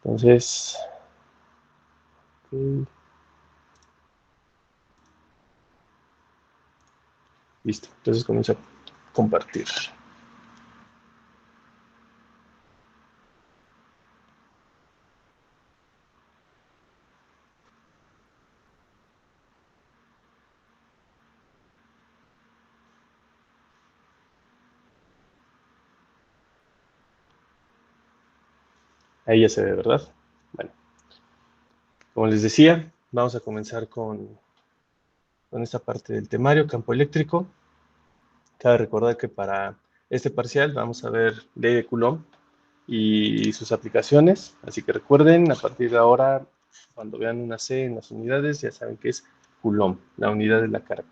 Entonces, ok, listo. Entonces comienzo a compartir. Ahí ya se ve, ¿verdad? Bueno, como les decía, vamos a comenzar con esta parte del temario, campo eléctrico. Cabe recordar que para este parcial vamos a ver ley de Coulomb y sus aplicaciones. Así que recuerden, a partir de ahora, cuando vean una C en las unidades, ya saben que es Coulomb, la unidad de la carga.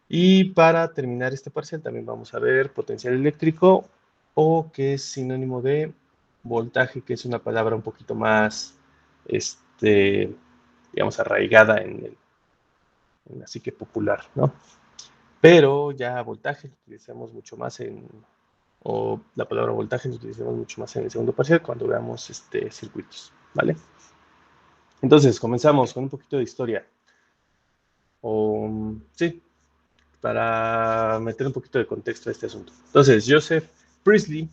Y para terminar este parcial también vamos a ver potencial eléctrico, o que es sinónimo de voltaje, que es una palabra un poquito más, digamos, arraigada en la psique popular, ¿no? Pero ya voltaje lo utilizamos mucho más o la palabra voltaje lo utilizamos mucho más en el segundo parcial cuando veamos circuitos, ¿vale? Entonces, comenzamos con un poquito de historia. Sí, para meter un poquito de contexto a este asunto. Entonces, Joseph Priestley,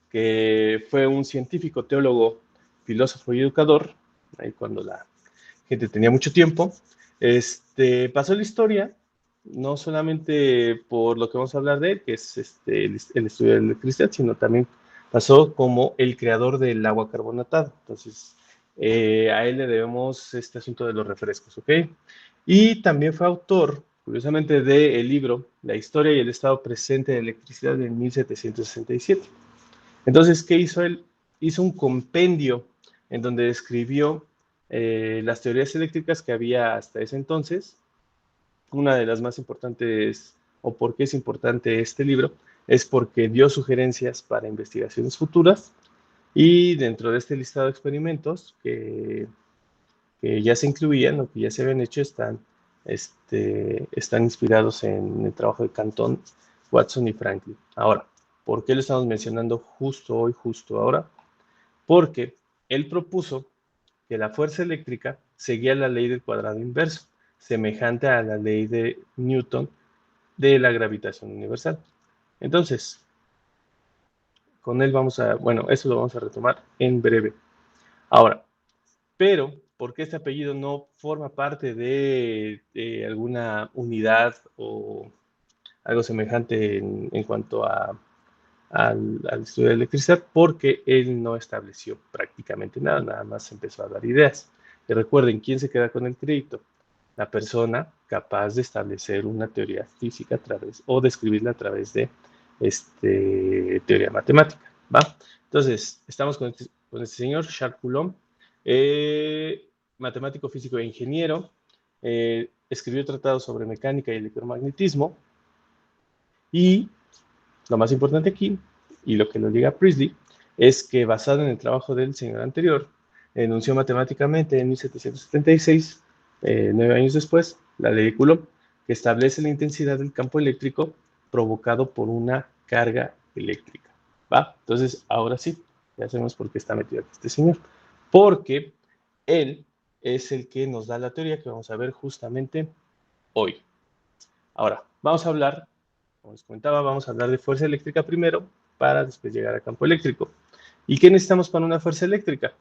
que fue un científico, teólogo, filósofo y educador, ahí cuando la gente tenía mucho tiempo, pasó la historia, no solamente por lo que vamos a hablar de él, que es el estudio de la electricidad, sino también pasó como el creador del agua carbonatada. Entonces, a él le debemos este asunto de los refrescos, ¿ok? Y también fue autor, curiosamente, del libro La historia y el estado presente de la electricidad de 1767. Entonces, ¿qué hizo él? Hizo un compendio en donde describió las teorías eléctricas que había hasta ese entonces. Una de las más importantes, o por qué es importante este libro, es porque dio sugerencias para investigaciones futuras, y dentro de este listado de experimentos que ya se incluían o que ya se habían hecho están inspirados en el trabajo de Cantón, Watson y Franklin. Ahora, ¿por qué lo estamos mencionando justo hoy, justo ahora? Porque él propuso que la fuerza eléctrica seguía la ley del cuadrado inverso, semejante a la ley de Newton de la gravitación universal. Entonces, con él bueno, eso lo vamos a retomar en breve. Ahora, pero, ¿por qué este apellido no forma parte de alguna unidad o algo semejante en cuanto al estudio de electricidad? Porque él no estableció prácticamente nada, nada más empezó a dar ideas. Y recuerden, ¿quién se queda con el crédito? La persona capaz de establecer una teoría física a través, o describirla a través de teoría matemática, ¿va? Entonces, estamos con este señor, Charles Coulomb, matemático, físico e ingeniero. Escribió tratados sobre mecánica y electromagnetismo, y lo más importante aquí, y lo que lo llega a Priestley, es que basado en el trabajo del señor anterior, enunció matemáticamente en 1776, 9 años después, la ley de Coulomb, que establece la intensidad del campo eléctrico provocado por una carga eléctrica. ¿Va? Entonces, ahora sí, ya sabemos por qué está metido aquí este señor. Porque él es el que nos da la teoría que vamos a ver justamente hoy. Ahora, vamos a hablar, como les comentaba, vamos a hablar de fuerza eléctrica primero para después llegar al campo eléctrico. ¿Y qué necesitamos para una fuerza eléctrica?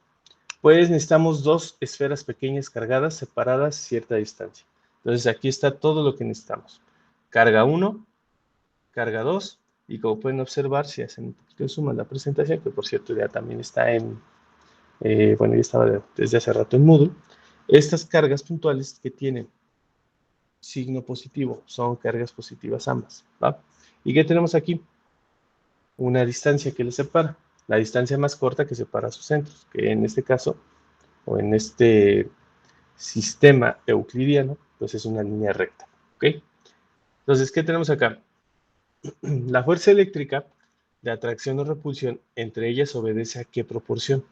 Pues necesitamos dos esferas pequeñas cargadas, separadas a cierta distancia. Entonces aquí está todo lo que necesitamos. Carga 1, carga 2, y como pueden observar, si hacen un poquito de suma en la presentación, que por cierto ya también está bueno, ya estaba desde hace rato en Moodle, estas cargas puntuales que tienen signo positivo, son cargas positivas ambas, ¿va? ¿Y qué tenemos aquí? Una distancia que les separa, la distancia más corta que separa sus centros, que en este caso, o en este sistema euclidiano, pues es una línea recta, ¿ok? Entonces, ¿qué tenemos acá? La fuerza eléctrica de atracción o repulsión entre ellas obedece a qué proporción.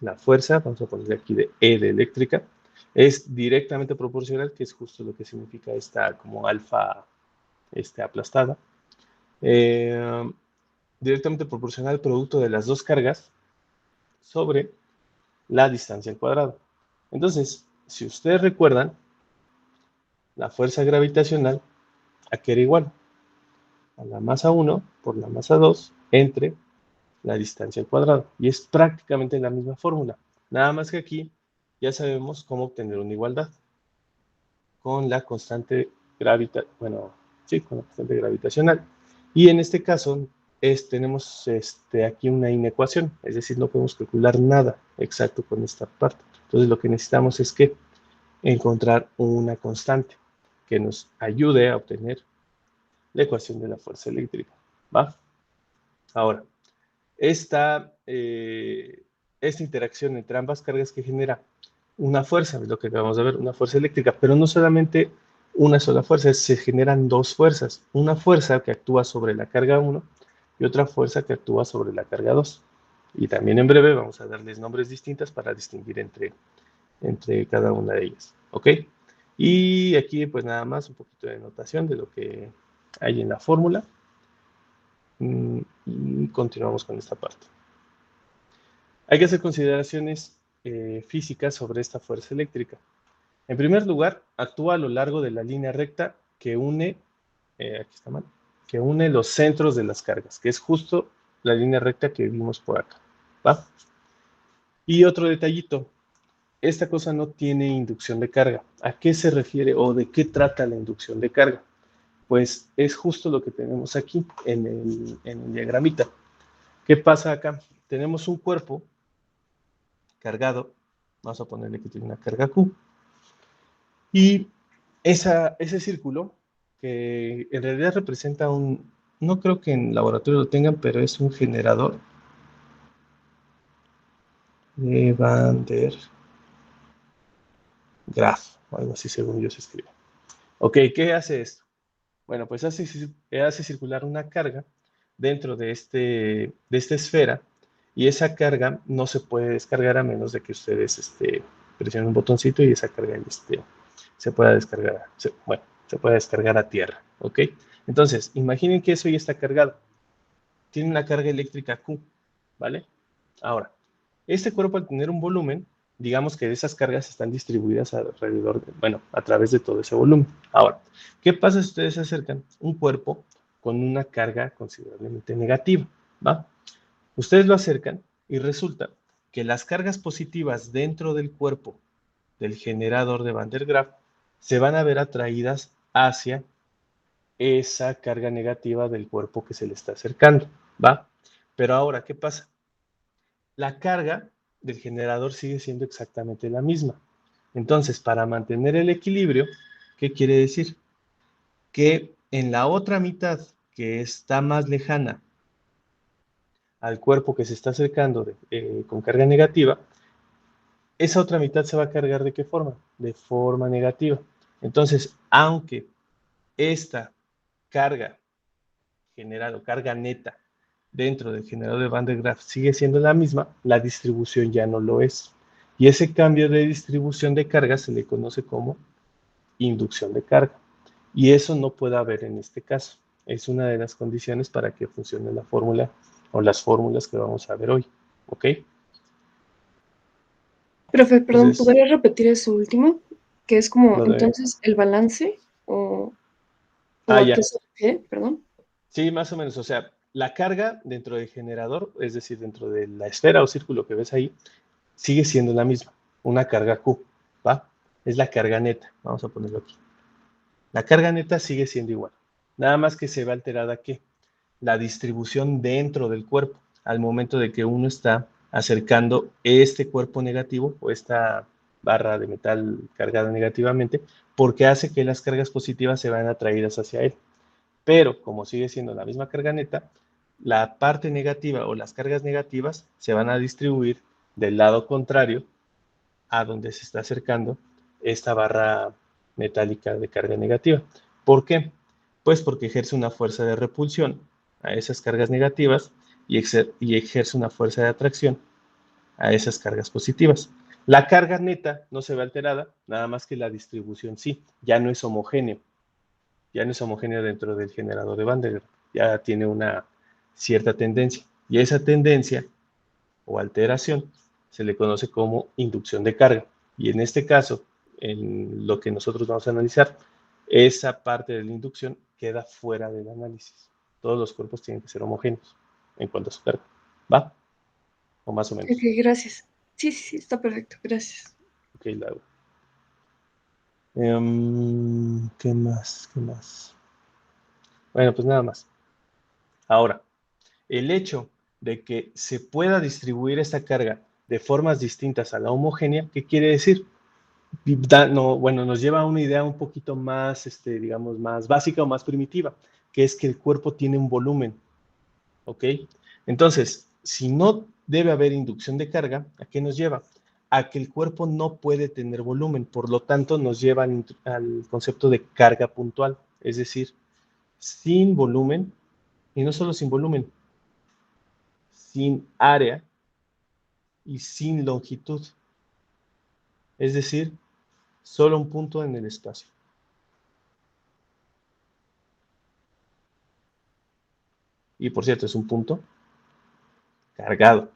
La fuerza, vamos a ponerle aquí de E de eléctrica, es directamente proporcional, que es justo lo que significa esta como alfa aplastada, eh, directamente proporcional al producto de las dos cargas sobre la distancia al cuadrado. Entonces, si ustedes recuerdan, la fuerza gravitacional, ¿a qué era igual? A la masa 1 por la masa 2 entre la distancia al cuadrado. Y es prácticamente la misma fórmula. Nada más que aquí ya sabemos cómo obtener una igualdad con la constante gravitacional. Y en este caso tenemos aquí una inecuación, es decir, no podemos calcular nada exacto con esta parte. Entonces lo que necesitamos es que encontrar una constante que nos ayude a obtener la ecuación de la fuerza eléctrica. ¿Va? Ahora, esta interacción entre ambas cargas que genera una fuerza, es lo que acabamos de ver, una fuerza eléctrica, pero no solamente una sola fuerza, se generan dos fuerzas, una fuerza que actúa sobre la carga 1 y otra fuerza que actúa sobre la carga 2. Y también en breve vamos a darles nombres distintas para distinguir entre cada una de ellas, ¿ok? Y aquí pues nada más un poquito de notación de lo que hay en la fórmula. Y continuamos con esta parte. Hay que hacer consideraciones físicas sobre esta fuerza eléctrica. En primer lugar, actúa a lo largo de la línea recta que une, aquí está mal, que une los centros de las cargas, que es justo la línea recta que vimos por acá, ¿va? Y otro detallito, esta cosa no tiene inducción de carga. ¿A qué se refiere o de qué trata la inducción de carga? Pues es justo lo que tenemos aquí en el diagramita. ¿Qué pasa acá? Tenemos un cuerpo cargado, vamos a ponerle que tiene una carga Q, y ese círculo, que en realidad representa no creo que en laboratorio lo tengan, pero es un generador de Van der Graaf, o algo así según yo se escribe. Ok, ¿qué hace esto? Bueno, pues hace circular una carga dentro de esta esfera, y esa carga no se puede descargar a menos de que ustedes presionen un botoncito y esa carga se pueda descargar, se pueda descargar a tierra, ¿ok? Entonces, imaginen que eso ya está cargado. Tiene una carga eléctrica Q, ¿vale? Ahora, este cuerpo al tener un volumen, digamos que esas cargas están distribuidas alrededor, a través de todo ese volumen. Ahora, ¿qué pasa si ustedes se acercan un cuerpo con una carga considerablemente negativa? ¿Va? Ustedes lo acercan y resulta que las cargas positivas dentro del cuerpo del generador de Van der Graaf se van a ver atraídas hacia esa carga negativa del cuerpo que se le está acercando, ¿va? Pero ahora, ¿qué pasa? La carga del generador sigue siendo exactamente la misma. Entonces, para mantener el equilibrio, ¿qué quiere decir? Que en la otra mitad, que está más lejana al cuerpo que se está acercando con carga negativa, esa otra mitad se va a cargar ¿de qué forma? De forma negativa. Entonces, aunque esta carga general o carga neta dentro del generador de Van der Graaf sigue siendo la misma, la distribución ya no lo es. Y ese cambio de distribución de carga se le conoce como inducción de carga. Y eso no puede haber en este caso. Es una de las condiciones para que funcione la fórmula o las fórmulas que vamos a ver hoy. ¿Ok? Profe, perdón, Entonces, ¿podría repetir eso último? Que es como, lo de... entonces, el balance o Ah, a qué ya. se refiere, perdón. Sí, más o menos. O sea, la carga dentro del generador, es decir, dentro de la esfera o círculo que ves ahí, sigue siendo la misma, una carga Q, ¿va? Es la carga neta, vamos a ponerlo aquí. La carga neta sigue siendo igual, nada más que se ve alterada ¿qué? La distribución dentro del cuerpo, al momento de que uno está acercando este cuerpo negativo o esta barra de metal cargada negativamente, porque hace que las cargas positivas se vayan atraídas hacia él. Pero como sigue siendo la misma carga neta, la parte negativa o las cargas negativas se van a distribuir del lado contrario a donde se está acercando esta barra metálica de carga negativa. ¿Por qué? Pues porque ejerce una fuerza de repulsión a esas cargas negativas y ejerce una fuerza de atracción a esas cargas positivas. La carga neta no se ve alterada, nada más que la distribución sí, ya no es homogéneo, ya no es homogéneo dentro del generador de Van der Graaf, ya tiene una cierta tendencia. Y esa tendencia o alteración se le conoce como inducción de carga. Y en este caso, en lo que nosotros vamos a analizar, esa parte de la inducción queda fuera del análisis. Todos los cuerpos tienen que ser homogéneos en cuanto a su carga. ¿Va? O más o Ok, menos. gracias. Sí, sí, sí, está perfecto, gracias. Ok, Laura. ¿Qué más? ¿Qué más? Bueno, pues nada más. Ahora, el hecho de que se pueda distribuir esta carga de formas distintas a la homogénea, ¿qué quiere decir? No, bueno, nos lleva a una idea un poquito más, digamos, más básica o más primitiva, que es que el cuerpo tiene un volumen, ¿ok? Entonces, si no debe haber inducción de carga, ¿a qué nos lleva? A que el cuerpo no puede tener volumen, por lo tanto nos lleva al concepto de carga puntual, es decir, sin volumen, y no solo sin volumen, sin área y sin longitud, es decir, solo un punto en el espacio. Y por cierto, es un punto cargado,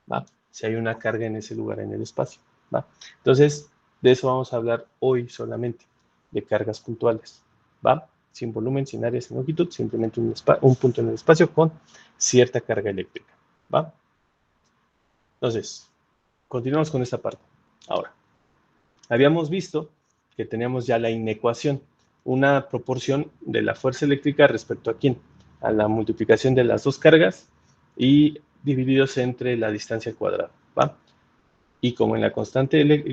¿va? Si hay una carga en ese lugar en el espacio, ¿va? Entonces, de eso vamos a hablar hoy solamente, de cargas puntuales, ¿va? Sin volumen, sin área, sin longitud, simplemente un punto en el espacio con cierta carga eléctrica, ¿va? Entonces, continuamos con esta parte. Ahora, habíamos visto que teníamos ya la inecuación, una proporción de la fuerza eléctrica respecto a quién, a la multiplicación de las dos cargas y divididos entre la distancia al cuadrado, ¿va? Y como en la constante,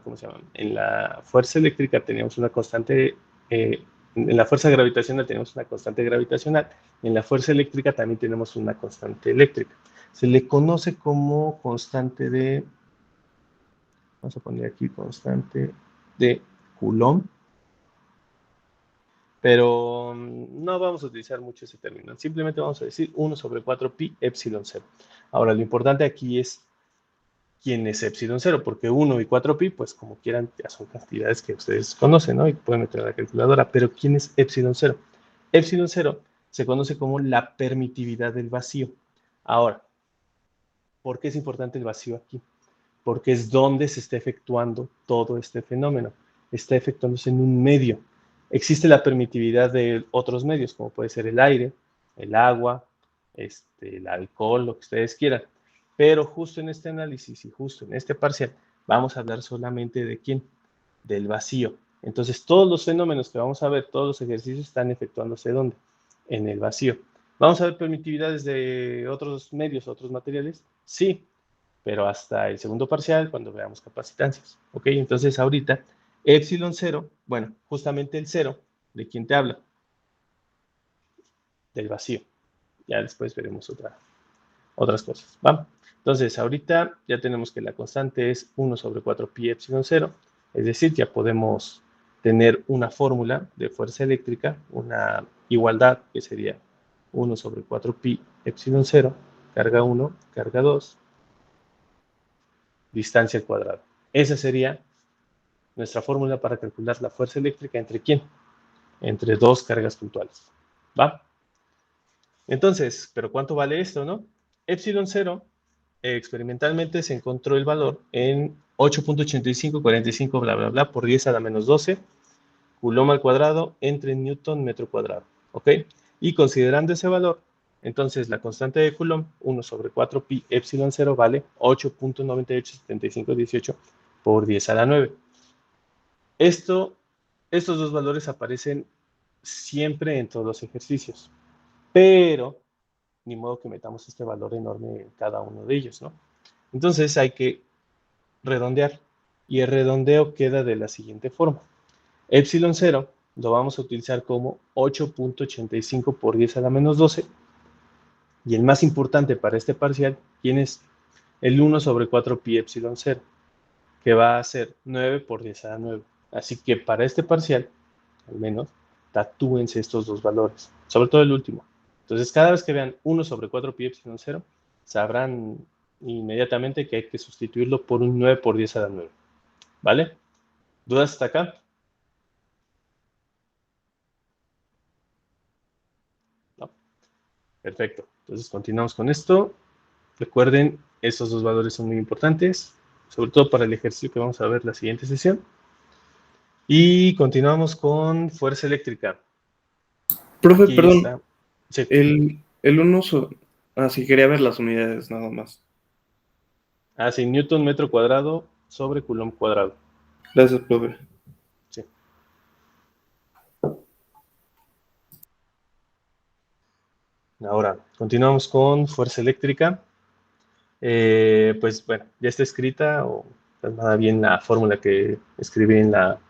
¿cómo se llama? En la fuerza eléctrica teníamos una constante, en la fuerza gravitacional tenemos una constante gravitacional, en la fuerza eléctrica también tenemos una constante eléctrica. Se le conoce como constante de, vamos a poner aquí constante de Coulomb, pero no vamos a utilizar mucho ese término, simplemente vamos a decir 1 sobre 4 pi epsilon 0. Ahora, lo importante aquí es quién es epsilon 0, porque 1 y 4pi, pues como quieran, ya son cantidades que ustedes conocen, ¿no? Y pueden meter a la calculadora, pero ¿quién es epsilon 0? Epsilon 0 se conoce como la permitividad del vacío. Ahora, ¿por qué es importante el vacío aquí? Porque es donde se está efectuando todo este fenómeno. Está efectuándose en un medio. Existe la permitividad de otros medios, como puede ser el aire, el agua, el alcohol, lo que ustedes quieran. Pero justo en este análisis y justo en este parcial, vamos a hablar solamente de quién, del vacío. Entonces, todos los fenómenos que vamos a ver, todos los ejercicios están efectuándose ¿dónde? En el vacío. ¿Vamos a ver permitividades de otros medios, otros materiales? Sí, pero hasta el segundo parcial cuando veamos capacitancias. ¿Ok? Entonces ahorita, epsilon 0, bueno, justamente el 0, ¿de quién te habla? Del vacío. Ya después veremos otras cosas. ¿Va? Entonces ahorita ya tenemos que la constante es 1 sobre 4 pi epsilon 0, es decir, ya podemos tener una fórmula de fuerza eléctrica, una igualdad que sería 1 sobre 4 pi epsilon 0, carga 1, carga 2, distancia al cuadrado. Esa sería nuestra fórmula para calcular la fuerza eléctrica entre quién? Entre dos cargas puntuales. ¿Va? Entonces, ¿pero cuánto vale esto, no? Epsilon 0, experimentalmente se encontró el valor en 8.8545, bla, bla, bla, por 10 a la menos 12, Coulomb al cuadrado entre Newton metro cuadrado. ¿Ok? Y considerando ese valor, entonces la constante de Coulomb, 1 sobre 4 pi epsilon 0, vale 8.987518 por 10 a la 9. Estos dos valores aparecen siempre en todos los ejercicios, pero ni modo que metamos este valor enorme en cada uno de ellos, ¿no? Entonces hay que redondear y el redondeo queda de la siguiente forma. Epsilon 0 lo vamos a utilizar como 8.85 por 10 a la menos 12 y el más importante para este parcial, ¿quién es? El 1 sobre 4 pi epsilon 0, que va a ser 9 por 10 a la 9. Así que para este parcial, al menos, tatúense estos dos valores, sobre todo el último. Entonces, cada vez que vean 1 sobre 4 pi epsilon 0, sabrán inmediatamente que hay que sustituirlo por un 9 por 10 a la 9. ¿Vale? ¿Dudas hasta acá? No. Perfecto. Entonces, continuamos con esto. Recuerden Estos dos valores son muy importantes, sobre todo para el ejercicio que vamos a ver la siguiente sesión. Y continuamos con fuerza eléctrica. Profe, Aquí perdón, está. Sí. el uno sí, quería ver las unidades nada más. Sí, Newton metro cuadrado sobre Coulomb cuadrado. Gracias, profe. Sí. Ahora, continuamos con fuerza eléctrica. Pues bueno, ya está escrita o plasmada bien la fórmula que escribí en la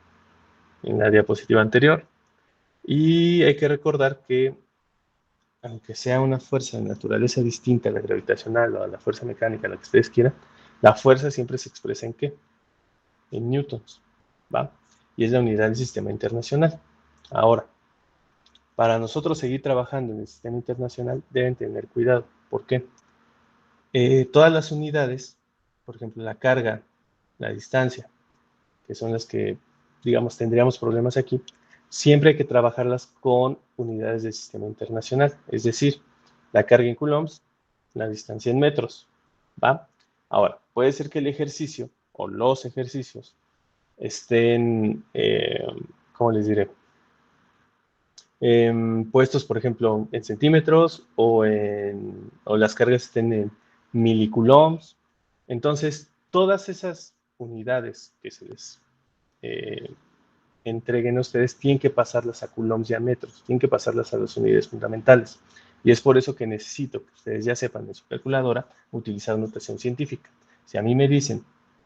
diapositiva anterior. Y hay que recordar que, aunque sea una fuerza de naturaleza distinta a la gravitacional o a la fuerza mecánica, la que ustedes quieran, la fuerza siempre se expresa ¿en qué? En newtons, ¿va? Y es la unidad del sistema internacional. Ahora, para nosotros seguir trabajando en el sistema internacional, deben tener cuidado. ¿Por qué? Todas las unidades, por ejemplo, la carga, la distancia, que son las que, digamos, tendríamos problemas aquí, siempre hay que trabajarlas con unidades del sistema internacional, es decir, la carga en coulombs, la distancia en metros, ¿va? Ahora, puede ser que el ejercicio o los ejercicios estén, ¿cómo les diré? Puestos, por ejemplo, en centímetros o las cargas estén en milicoulombs. Entonces, todas esas unidades que se les entreguen a ustedes tienen que pasarlas a coulombs y a metros, tienen que pasarlas a las unidades fundamentales. Y es por eso que necesito que ustedes ya sepan en su calculadora utilizar notación científica. Si a mí me dicen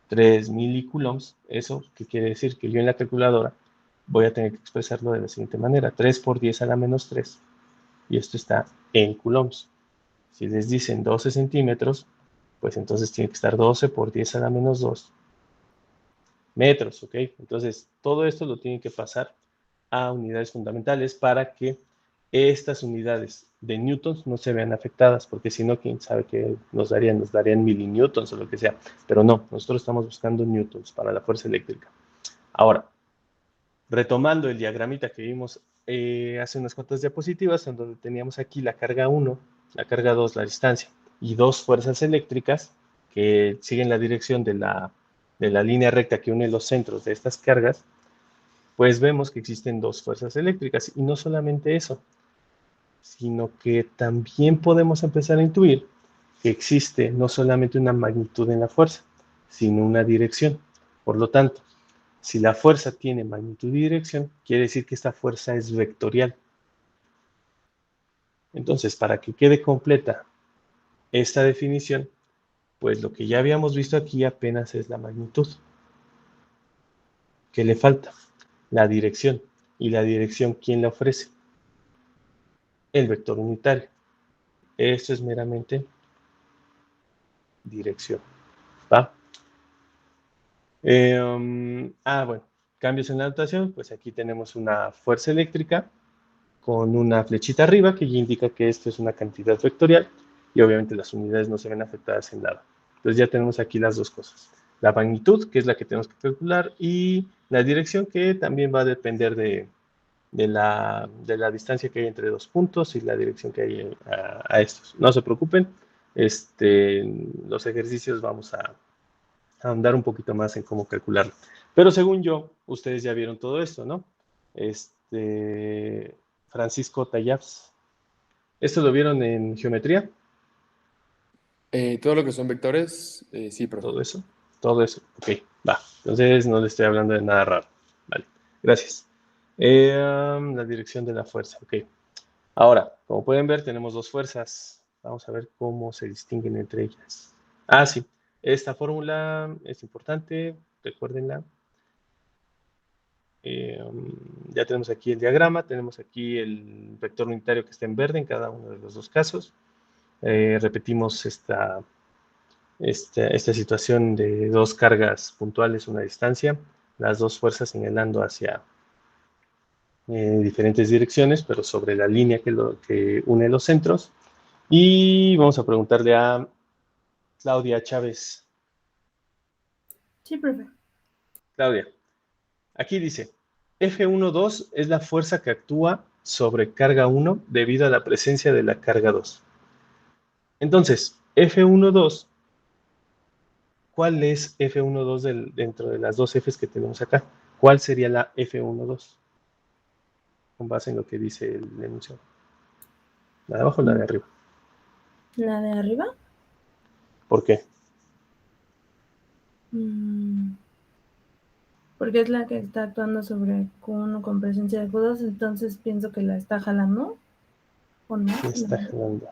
3 milicoulombs, ¿eso qué quiere decir? Que yo en la calculadora voy a tener que expresarlo de la siguiente manera: 3 por 10 a la menos 3. Y esto está en coulombs. Si les dicen 12 centímetros, pues entonces tiene que estar 12 por 10 a la menos 2 metros, ¿ok? Entonces, todo esto lo tienen que pasar a unidades fundamentales para que estas unidades de newtons no se vean afectadas, porque si no, quién sabe qué nos darían milinewtons o lo que sea. Pero no, nosotros estamos buscando newtons para la fuerza eléctrica. Ahora, retomando el diagramita que vimos hace unas cuantas diapositivas, en donde teníamos aquí la carga 1, la carga 2, la distancia, y dos fuerzas eléctricas que siguen la dirección de la línea recta que une los centros de estas cargas, pues vemos que existen dos fuerzas eléctricas. Y no solamente eso, sino que también podemos empezar a intuir que existe no solamente una magnitud en la fuerza, sino una dirección. Por lo tanto, si la fuerza tiene magnitud y dirección, quiere decir que esta fuerza es vectorial. Entonces, para que quede completa esta definición, pues lo que ya habíamos visto aquí apenas es la magnitud. ¿Qué le falta? La dirección. ¿Y la dirección quién la ofrece? El vector unitario. Esto es meramente dirección. ¿Va? Bueno, cambios en la notación, pues aquí tenemos una fuerza eléctrica con una flechita arriba que ya indica que esto es una cantidad vectorial y obviamente las unidades no se ven afectadas en nada. Entonces ya tenemos aquí las dos cosas. La magnitud, que es la que tenemos que calcular, y la dirección, que también va a depender de la distancia que hay entre dos puntos y la dirección que hay a estos. No se preocupen, los ejercicios vamos a ahondar un poquito más en cómo calcularlo. Pero según yo, ustedes ya vieron todo esto, ¿no? Francisco Tallafs. ¿Esto lo vieron en geometría? Todo lo que son vectores, sí, profe. Todo eso. Ok, va. Entonces no le estoy hablando de nada raro. Vale, gracias. La dirección de la fuerza, ok. Ahora, como pueden ver, tenemos dos fuerzas. Vamos a ver cómo se distinguen entre ellas. Sí. Esta fórmula es importante, recuérdenla. Ya tenemos aquí el diagrama, tenemos aquí el vector unitario que está en verde en cada uno de los dos casos. Repetimos esta situación de dos cargas puntuales, una distancia, las dos fuerzas señalando hacia diferentes direcciones, pero sobre la línea que une los centros. Y vamos a preguntarle a Claudia Chávez. Sí, profe. Claudia, aquí dice, F12 es la fuerza que actúa sobre carga 1 debido a la presencia de la carga 2. Entonces, F12 ¿cuál es F12 dentro de las dos Fs que tenemos acá? ¿Cuál sería la F12? Con base en lo que dice el enunciado. ¿La de abajo o la de arriba? ¿La de arriba? ¿Por qué? Porque es la que está actuando sobre Q1 con presencia de Q2, entonces pienso que la está jalando. ¿O no? ¿Qué está jalando?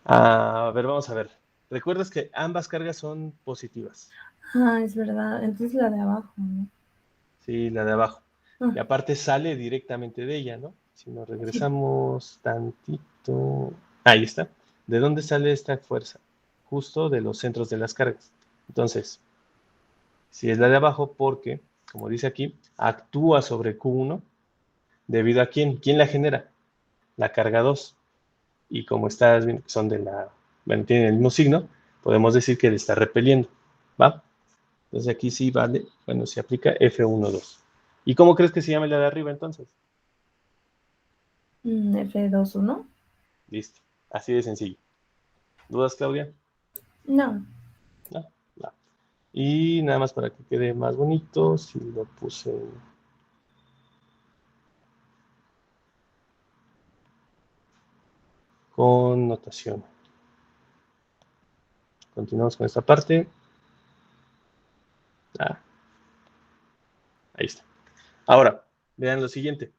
A ver, vamos a ver. ¿Recuerdas que ambas cargas son positivas? Ah, es verdad. Entonces la de abajo, ¿no? Sí, la de abajo. Ah, Y aparte sale directamente de ella, ¿no? Si nos sí. regresamos tantito. Ahí está. ¿De dónde sale esta fuerza? Justo de los centros de las cargas. Entonces, si es la de abajo, porque, como dice aquí, actúa sobre Q1, ¿debido a quién? ¿Quién la genera? La carga 2. Y como estás viendo que son de la, bueno, tienen el mismo signo, podemos decir que le está repeliendo, ¿va? Entonces aquí sí vale, bueno, se aplica F12. ¿Y cómo crees que se llama la de arriba entonces? F2, ¿1? Listo, así de sencillo. ¿Dudas, Claudia? No. No, no. Y nada más para que quede más bonito, si lo puse con notación. Continuamos con esta parte. Ah, ahí está. Ahora, vean lo siguiente.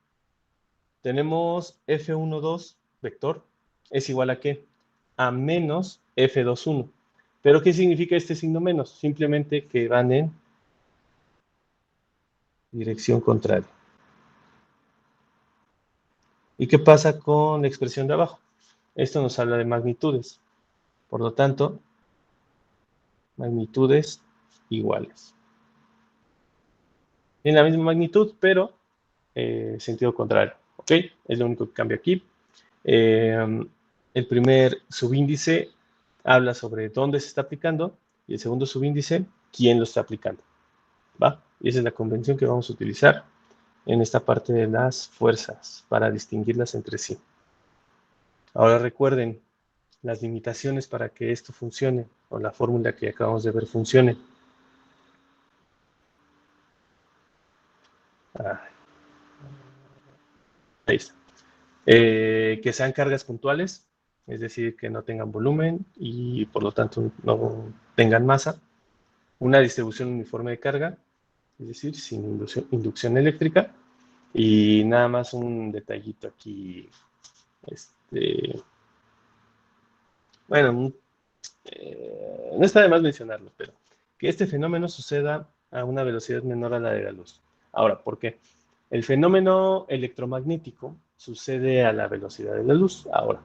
Tenemos F12 vector es igual a ¿qué? A menos F21. ¿Pero qué significa este signo menos? Simplemente que van en dirección contraria. ¿Y qué pasa con la expresión de abajo? Esto nos habla de magnitudes. Por lo tanto, magnitudes iguales. En la misma magnitud, pero sentido contrario. ¿Ok? Es lo único que cambia aquí. El primer subíndice habla sobre dónde se está aplicando y el segundo subíndice, quién lo está aplicando. ¿Va? Y esa es la convención que vamos a utilizar en esta parte de las fuerzas para distinguirlas entre sí. Ahora recuerden las limitaciones para que esto funcione o la fórmula que acabamos de ver funcione. Ahí está. Que sean cargas puntuales, es decir, que no tengan volumen y por lo tanto no tengan masa. Una distribución uniforme de carga, es decir, sin inducción eléctrica. Y nada más un detallito aquí, bueno, no está de más mencionarlo, pero que este fenómeno suceda a una velocidad menor a la de la luz. Ahora, ¿por qué? El fenómeno electromagnético sucede a la velocidad de la luz. Ahora,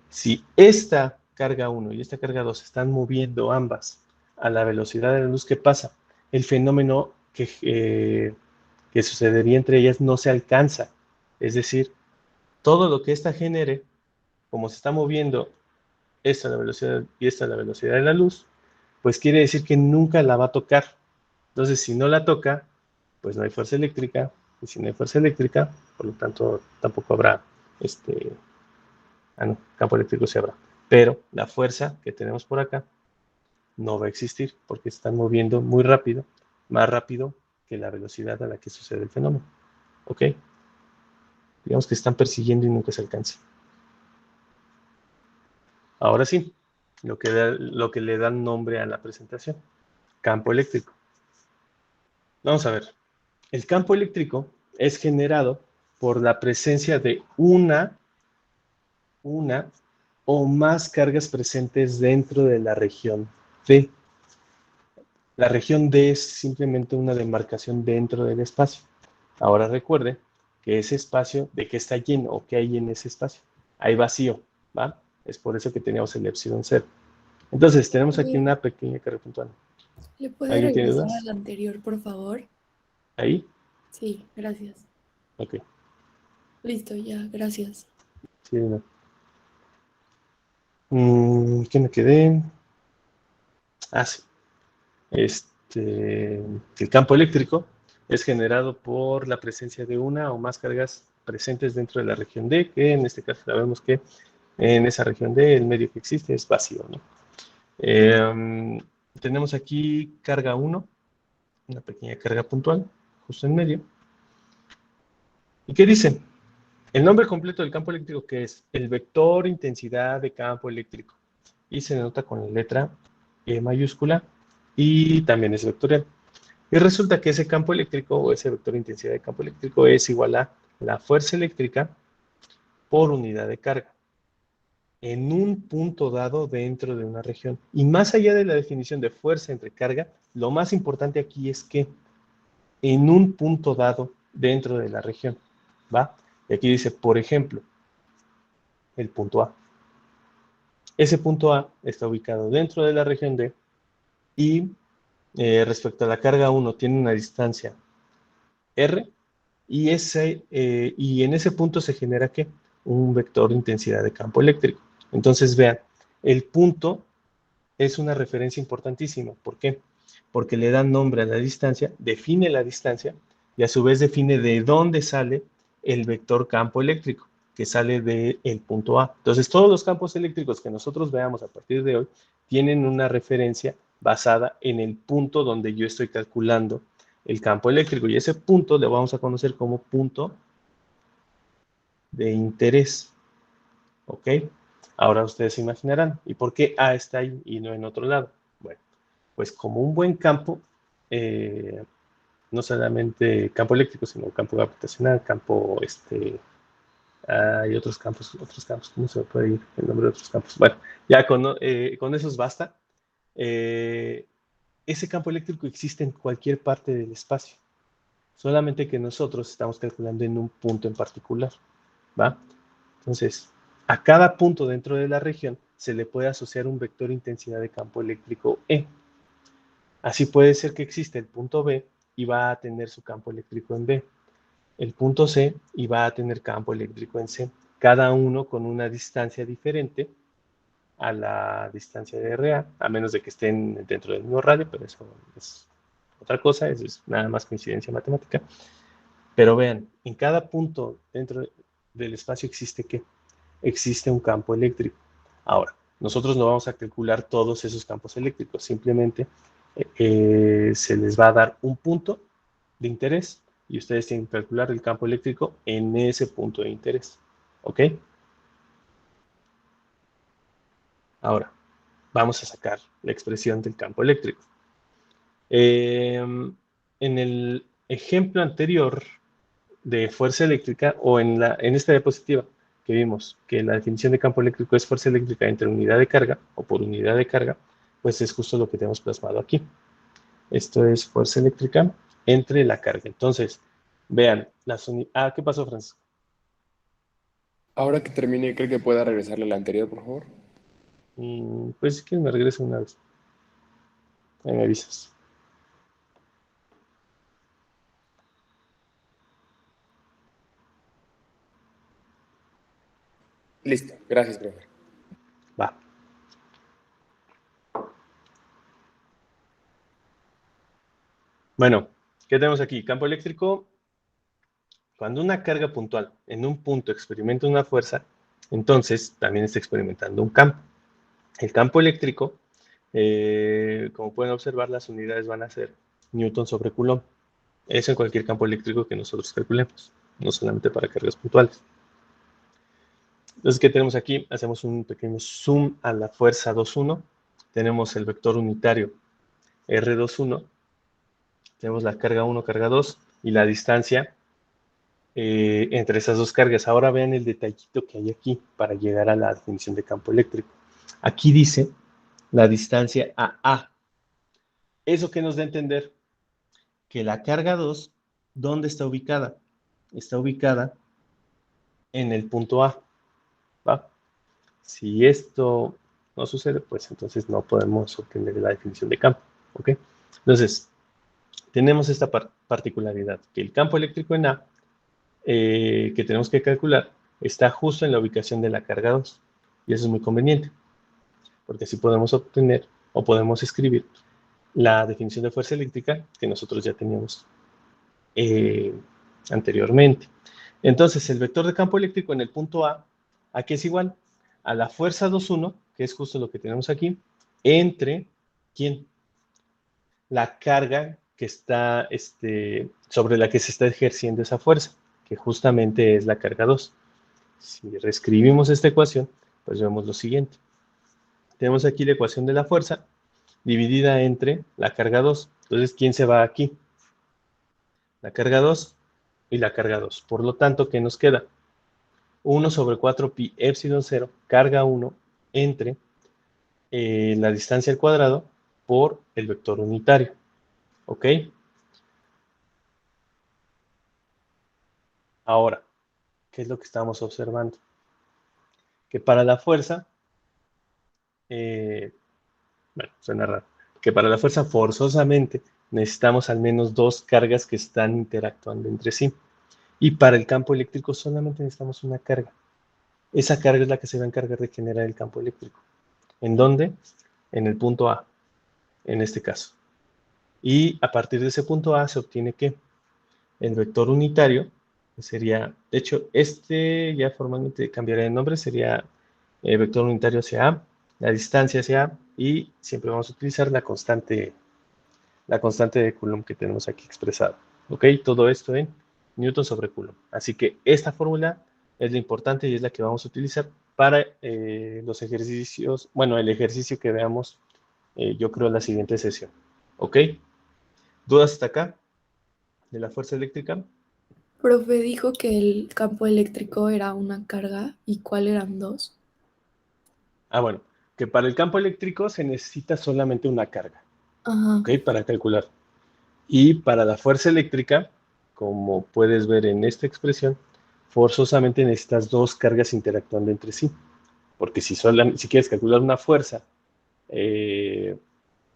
si esta carga 1 y esta carga 2 están moviendo ambas a la velocidad de la luz, ¿qué pasa? El fenómeno que sucedería entre ellas no se alcanza. Es decir, todo lo que ésta genere, como se está moviendo esta a la velocidad y esta a la velocidad de la luz, pues quiere decir que nunca la va a tocar. Entonces, si no la toca, pues no hay fuerza eléctrica, y si no hay fuerza eléctrica, por lo tanto, tampoco habrá no, campo eléctrico sí habrá. Pero la fuerza que tenemos por acá no va a existir porque se están moviendo muy rápido, más rápido que la velocidad a la que sucede el fenómeno. ¿Ok? Digamos que están persiguiendo y nunca se alcanza. Ahora sí, lo que le da nombre a la presentación, campo eléctrico. Vamos a ver. El campo eléctrico es generado por la presencia de una o más cargas presentes dentro de la región D. La región D es simplemente una demarcación dentro del espacio. Ahora recuerde que ese espacio, ¿de qué está lleno o qué hay en ese espacio? Hay vacío, ¿va? Es por eso que teníamos el epsilon 0. Entonces, tenemos aquí una pequeña carga puntual. ¿Le puede ¿Alguien tiene regresar dudas? al anterior, por favor? ¿Ahí? Sí, gracias. Ok. Listo, ya, gracias. Sí, no. ¿Qué me quedé? Ah, sí. El campo eléctrico es generado por la presencia de una o más cargas presentes dentro de la región D, que en este caso sabemos que en esa región D el medio que existe es vacío, ¿no? tenemos aquí carga 1, una pequeña carga puntual, justo en medio. ¿Y qué dice? El nombre completo del campo eléctrico, que es el vector intensidad de campo eléctrico. Y se denota con la letra E mayúscula y también es vectorial. Y resulta que ese campo eléctrico o ese vector de intensidad de campo eléctrico es igual a la fuerza eléctrica por unidad de carga en un punto dado dentro de una región. Y más allá de la definición de fuerza entre carga, lo más importante aquí es que en un punto dado dentro de la región, ¿va? Y aquí dice, por ejemplo, el punto A. Ese punto A está ubicado dentro de la región D y respecto a la carga 1 tiene una distancia R y en ese punto se genera ¿qué? Un vector de intensidad de campo eléctrico. Entonces vean, el punto es una referencia importantísima. ¿Por qué? Porque le dan nombre a la distancia, define la distancia y a su vez define de dónde sale el vector campo eléctrico, que sale del punto A. Entonces todos los campos eléctricos que nosotros veamos a partir de hoy tienen una referencia basada en el punto donde yo estoy calculando el campo eléctrico, y ese punto le vamos a conocer como punto de interés. ¿Ok? Ahora ustedes se imaginarán, ¿y por qué A está ahí y no en otro lado? Bueno, pues como un buen campo, no solamente campo eléctrico, sino campo gravitacional, campo, hay otros campos, ¿cómo se me puede ir el nombre de otros campos? Bueno, ya con esos basta. Ese campo eléctrico existe en cualquier parte del espacio, solamente que nosotros estamos calculando en un punto en particular, ¿va? Entonces, a cada punto dentro de la región se le puede asociar un vector de intensidad de campo eléctrico E. Así puede ser que exista el punto B y va a tener su campo eléctrico en B, el punto C y va a tener campo eléctrico en C, cada uno con una distancia diferente a la distancia de RA, a menos de que estén dentro del mismo radio, pero eso es otra cosa, eso es nada más coincidencia matemática. Pero vean, en cada punto dentro del espacio existe un campo eléctrico. Ahora, nosotros no vamos a calcular todos esos campos eléctricos, simplemente se les va a dar un punto de interés y ustedes tienen que calcular el campo eléctrico en ese punto de interés. ¿Ok? Ahora, vamos a sacar la expresión del campo eléctrico. En el ejemplo anterior de fuerza eléctrica, o en esta diapositiva que vimos que la definición de campo eléctrico es fuerza eléctrica entre unidad de carga o por unidad de carga, pues es justo lo que tenemos plasmado aquí. Esto es fuerza eléctrica entre la carga. Entonces, vean, ¿qué pasó, Francisco? Ahora que termine, ¿cree que pueda regresarle a la anterior, por favor? Pues si quieres me regreso una vez. Ahí me avisas. Listo, gracias, profe. Va. Bueno, ¿qué tenemos aquí? Campo eléctrico. Cuando una carga puntual en un punto experimenta una fuerza, entonces también está experimentando un campo. El campo eléctrico, como pueden observar, las unidades van a ser Newton sobre Coulomb. Eso en cualquier campo eléctrico que nosotros calculemos, no solamente para cargas puntuales. Entonces, ¿qué tenemos aquí? Hacemos un pequeño zoom a la fuerza 2,1. Tenemos el vector unitario R21. Tenemos la carga 1, carga 2 y la distancia entre esas dos cargas. Ahora vean el detallito que hay aquí para llegar a la definición de campo eléctrico. Aquí dice la distancia a A. ¿Eso qué nos da a entender? Que la carga 2, ¿dónde está ubicada? Está ubicada en el punto A. ¿Va? Si esto no sucede, pues entonces no podemos obtener la definición de campo. ¿Ok? Entonces, tenemos esta particularidad, que el campo eléctrico en A, que tenemos que calcular, está justo en la ubicación de la carga 2. Y eso es muy conveniente, porque así podemos obtener o podemos escribir la definición de fuerza eléctrica que nosotros ya teníamos anteriormente. Entonces, el vector de campo eléctrico en el punto A, aquí es igual a la fuerza 2,1, que es justo lo que tenemos aquí, entre, ¿quién? la carga que está sobre la que se está ejerciendo esa fuerza, que justamente es la carga 2. Si reescribimos esta ecuación, pues vemos lo siguiente. Tenemos aquí la ecuación de la fuerza dividida entre la carga 2. Entonces, ¿quién se va aquí? La carga 2 y la carga 2. Por lo tanto, ¿qué nos queda? 1 sobre 4 pi epsilon 0, carga 1, entre la distancia al cuadrado por el vector unitario. ¿Ok? Ahora, ¿qué es lo que estamos observando? Que para la fuerza, bueno, suena raro, que para la fuerza forzosamente necesitamos al menos dos cargas que están interactuando entre sí. Y para el campo eléctrico solamente necesitamos una carga. Esa carga es la que se va a encargar de generar el campo eléctrico. ¿En dónde? En el punto A, en este caso. Y a partir de ese punto A se obtiene ¿qué? El vector unitario, que sería, de hecho, ya formalmente cambiará de nombre, sería el vector unitario hacia A, la distancia hacia A, y siempre vamos a utilizar la constante de Coulomb que tenemos aquí expresada. ¿Ok? Todo esto en Newton sobre Coulomb. Así que esta fórmula es la importante y es la que vamos a utilizar para los ejercicios, bueno, el ejercicio que veamos, yo creo, en la siguiente sesión. ¿Ok? ¿Dudas hasta acá de la fuerza eléctrica? Profe dijo que el campo eléctrico era una carga y cuál eran dos. Ah, bueno, que para el campo eléctrico se necesita solamente una carga, Ajá. ¿ok? Para calcular. Y para la fuerza eléctrica, como puedes ver en esta expresión, forzosamente necesitas dos cargas interactuando entre sí. Porque si quieres calcular una fuerza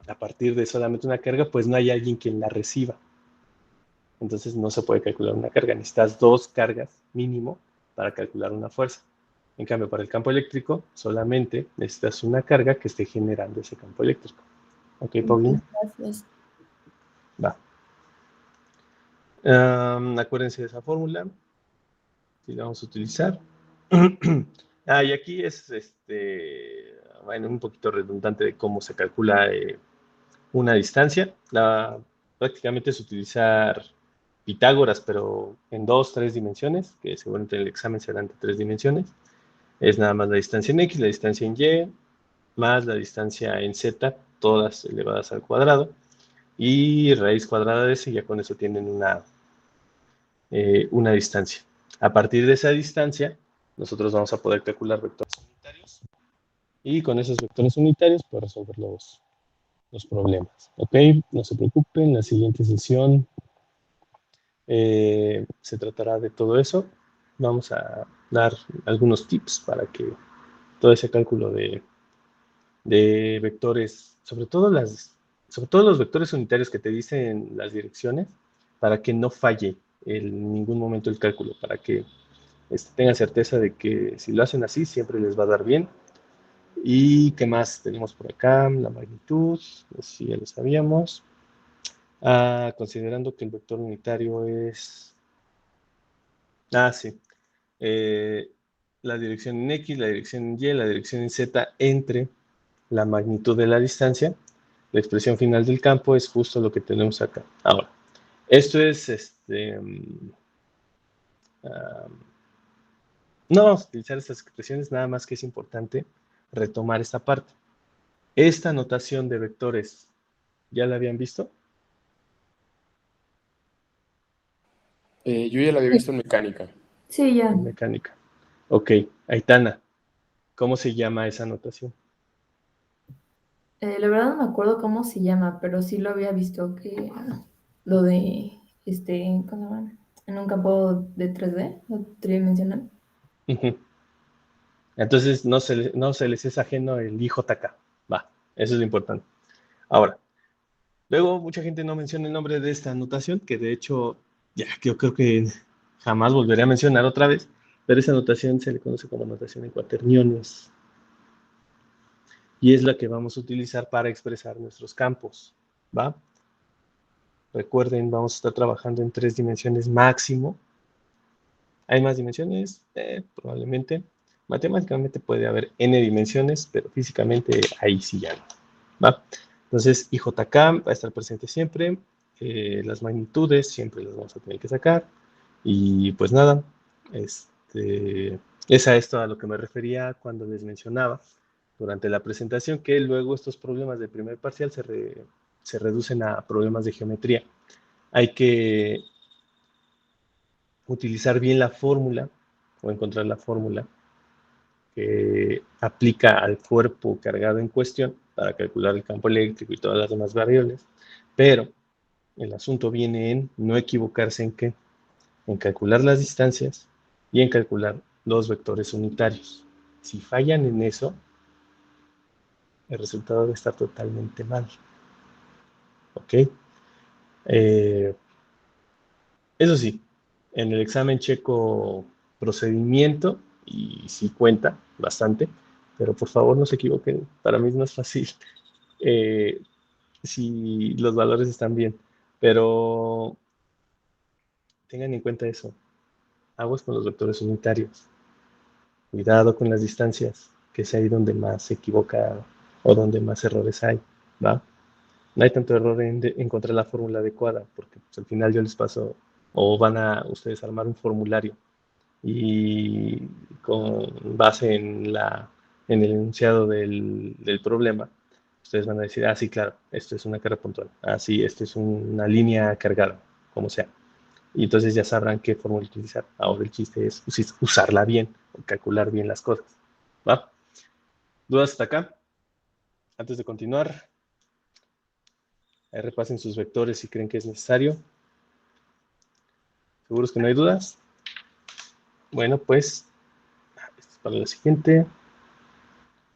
a partir de solamente una carga, pues no hay alguien quien la reciba. Entonces no se puede calcular una carga. Necesitas dos cargas mínimo para calcular una fuerza. En cambio, para el campo eléctrico, solamente necesitas una carga que esté generando ese campo eléctrico. ¿Ok, Paulina? Gracias. Va. Acuérdense de esa fórmula. Y la vamos a utilizar. Y aquí es, bueno, un poquito redundante de cómo se calcula una distancia. Prácticamente es utilizar Pitágoras, pero en 2, 3 dimensiones, que seguramente en el examen serán de 3 dimensiones. Es nada más la distancia en X, la distancia en Y, más la distancia en Z, todas elevadas al cuadrado, y raíz cuadrada de S, y ya con eso tienen una distancia. A partir de esa distancia, nosotros vamos a poder calcular vectores unitarios, y con esos vectores unitarios, pues resolver los problemas. ¿Ok? No se preocupen, la siguiente sesión se tratará de todo eso. Vamos a dar algunos tips para que todo ese cálculo de vectores, sobre todo los vectores unitarios que te dicen las direcciones, para que no falle en ningún momento el cálculo, para que tengan certeza de que si lo hacen así, siempre les va a dar bien. ¿Y qué más tenemos por acá? La magnitud, si ya lo sabíamos. Considerando que el vector unitario es... sí. La dirección en X, la dirección en Y, la dirección en Z entre la magnitud de la distancia. La expresión final del campo es justo lo que tenemos acá. Ahora, esto es, no vamos a utilizar estas expresiones, nada más que es importante retomar esta parte. Esta notación de vectores, ¿ya la habían visto? Yo ya lo había visto en mecánica. Sí, ya. En mecánica. Ok, Aitana, ¿cómo se llama esa notación? La verdad no me acuerdo cómo se llama, pero sí lo había visto que lo de ¿cómo se llama? En un campo de 3D, o tridimensional. Ujú. Entonces no se les es ajeno el IJK. Va, eso es lo importante. Ahora, luego mucha gente no menciona el nombre de esta notación, que de hecho ya yo creo que jamás volveré a mencionar otra vez, pero esa notación se le conoce como notación en cuaterniones. Y es la que vamos a utilizar para expresar nuestros campos, ¿va? Recuerden, vamos a estar trabajando en 3 dimensiones máximo. ¿Hay más dimensiones? Probablemente. Matemáticamente puede haber n dimensiones, pero físicamente ahí sí ya no, ¿va? Entonces, IJK va a estar presente siempre. Las magnitudes siempre las vamos a tener que sacar. Y pues nada, esa es todo a lo que me refería cuando les mencionaba durante la presentación, que luego estos problemas del primer parcial se reducen a problemas de geometría. Hay que utilizar bien la fórmula o encontrar la fórmula que aplica al cuerpo cargado en cuestión para calcular el campo eléctrico y todas las demás variables, pero el asunto viene en no equivocarse en qué, en calcular las distancias y en calcular los vectores unitarios. Si fallan en eso, el resultado va a estar totalmente mal. ¿Ok? Eso sí, en el examen checo procedimiento y sí cuenta bastante, pero por favor no se equivoquen, para mí es más fácil si los valores están bien, pero tengan en cuenta eso, aguas con los vectores unitarios, cuidado con las distancias, que es ahí donde más se equivoca o donde más errores hay, ¿va? No hay tanto error en encontrar la fórmula adecuada, porque pues, al final yo les paso, o van a ustedes armar un formulario y con base en el enunciado del problema, ustedes van a decir, ah, sí, claro, esto es una carga puntual, ah, sí, esto es una línea cargada, como sea. Y entonces ya sabrán qué fórmula utilizar. Ahora el chiste es usarla bien, calcular bien las cosas. ¿Va? ¿Dudas hasta acá? Antes de continuar, repasen sus vectores si creen que es necesario. ¿Seguros que no hay dudas? Bueno, pues, esto es para la siguiente.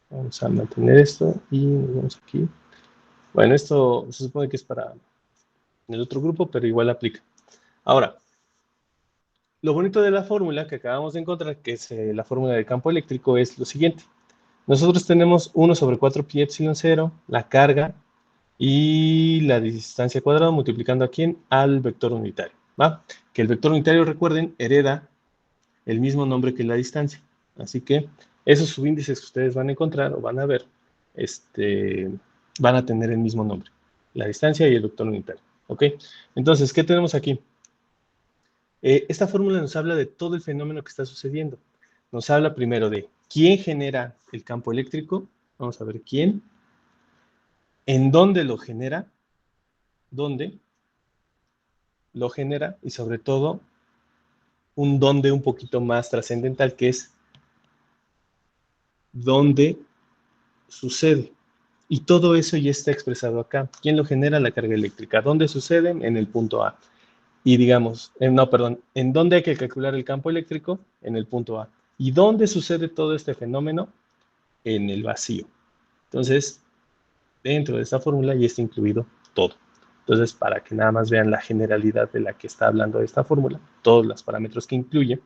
Vamos a mantener esto y nos vamos aquí. Bueno, esto se supone que es para el otro grupo, pero igual aplica. Ahora, lo bonito de la fórmula que acabamos de encontrar, que es la fórmula del campo eléctrico, es lo siguiente. Nosotros tenemos 1 sobre 4 pi epsilon 0, la carga y la distancia cuadrada multiplicando a quién? Al vector unitario, ¿va? Que el vector unitario, recuerden, hereda el mismo nombre que la distancia. Así que esos subíndices que ustedes van a encontrar o van a ver, van a tener el mismo nombre, la distancia y el vector unitario, ¿ok? Entonces, ¿qué tenemos aquí? Esta fórmula nos habla de todo el fenómeno que está sucediendo. Nos habla primero de quién genera el campo eléctrico, vamos a ver quién, en dónde lo genera, dónde lo genera y sobre todo un dónde un poquito más trascendental que es dónde sucede. Y todo eso ya está expresado acá. ¿Quién lo genera? La carga eléctrica. ¿Dónde sucede? En el punto A. Y digamos, no, perdón, ¿en dónde hay que calcular el campo eléctrico? En el punto A. ¿Y dónde sucede todo este fenómeno? En el vacío. Entonces, dentro de esta fórmula ya está incluido todo. Entonces, para que nada más vean la generalidad de la que está hablando esta fórmula, todos los parámetros que incluye,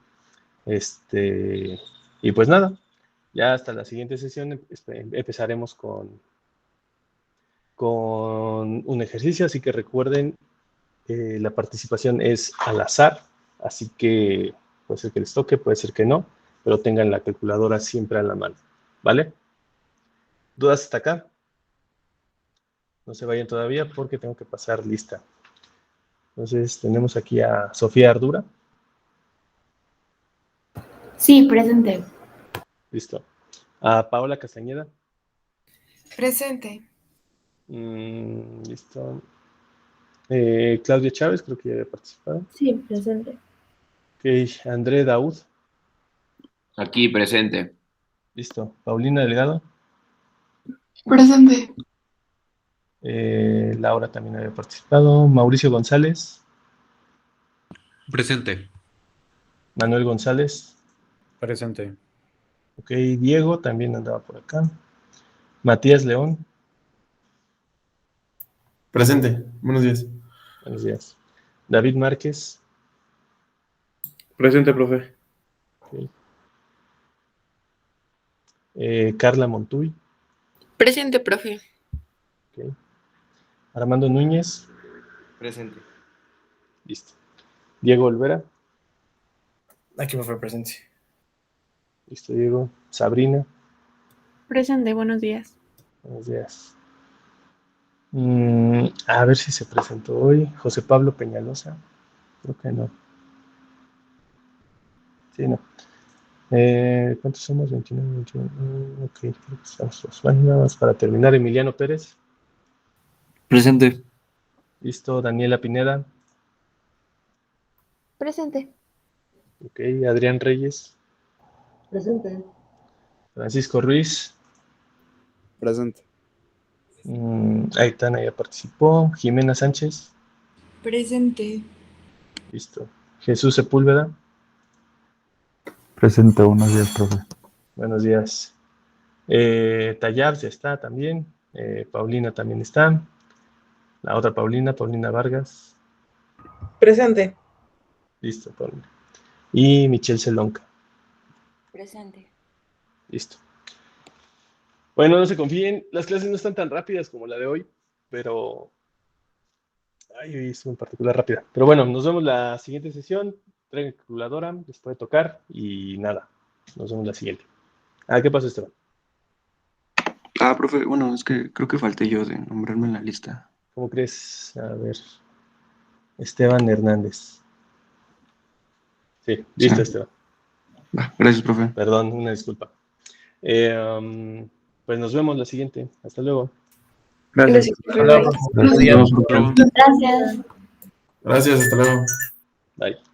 y pues nada, ya hasta la siguiente sesión empezaremos con un ejercicio, así que recuerden, la participación es al azar, así que puede ser que les toque, puede ser que no, pero tengan la calculadora siempre a la mano, ¿vale? ¿Dudas hasta acá? No se vayan todavía porque tengo que pasar lista. Entonces tenemos aquí a Sofía Ardura. Sí, presente. Listo. A Paola Castañeda. Presente. Listo. Claudia Chávez, creo que ya había participado. Sí, presente. Ok, André Daud. Aquí presente. Listo. Paulina Delgado. Presente. Laura también había participado. Mauricio González. Presente. Manuel González. Presente. Ok, Diego también andaba por acá. Matías León. Presente. Buenos días. Buenos días. David Márquez. Presente, profe. Okay. Carla Montuy. Presente, profe. Okay. Armando Núñez. Presente. Listo. Diego Olvera. Aquí me fue presente. Listo, Diego. Sabrina. Presente, buenos días. Buenos días. A ver si se presentó hoy. José Pablo Peñalosa. Creo que no. Sí, no. ¿Cuántos somos? 29, 21. Ok, creo que estamos todos. Bueno, nada más para terminar. Emiliano Pérez. Presente. Listo. Daniela Pineda. Presente. Ok. Adrián Reyes. Presente. Francisco Ruiz. Presente. Aitana ya participó. Jimena Sánchez. Presente. Listo. Jesús Sepúlveda. Presente, buenos días, profe. Buenos días. Tayab ya está también. Paulina también está. La otra Paulina Vargas. Presente. Listo, Paulina. Y Michelle Celonca. Presente. Listo. Bueno, no se confíen. Las clases no están tan rápidas como la de hoy, pero... Ay, hoy es en particular rápida. Pero bueno, nos vemos la siguiente sesión. Traigan calculadora, les puede tocar y nada. Nos vemos la siguiente. ¿Qué pasó, Esteban? Profe, bueno, es que creo que falté yo de nombrarme en la lista. ¿Cómo crees? A ver. Esteban Hernández. Sí, listo, Sí. Esteban. Gracias, profe. Perdón, una disculpa. Pues nos vemos la siguiente. Hasta luego. Gracias. Hasta luego. Buenos días. Nos vemos, profe. Gracias. Gracias, hasta luego. Bye.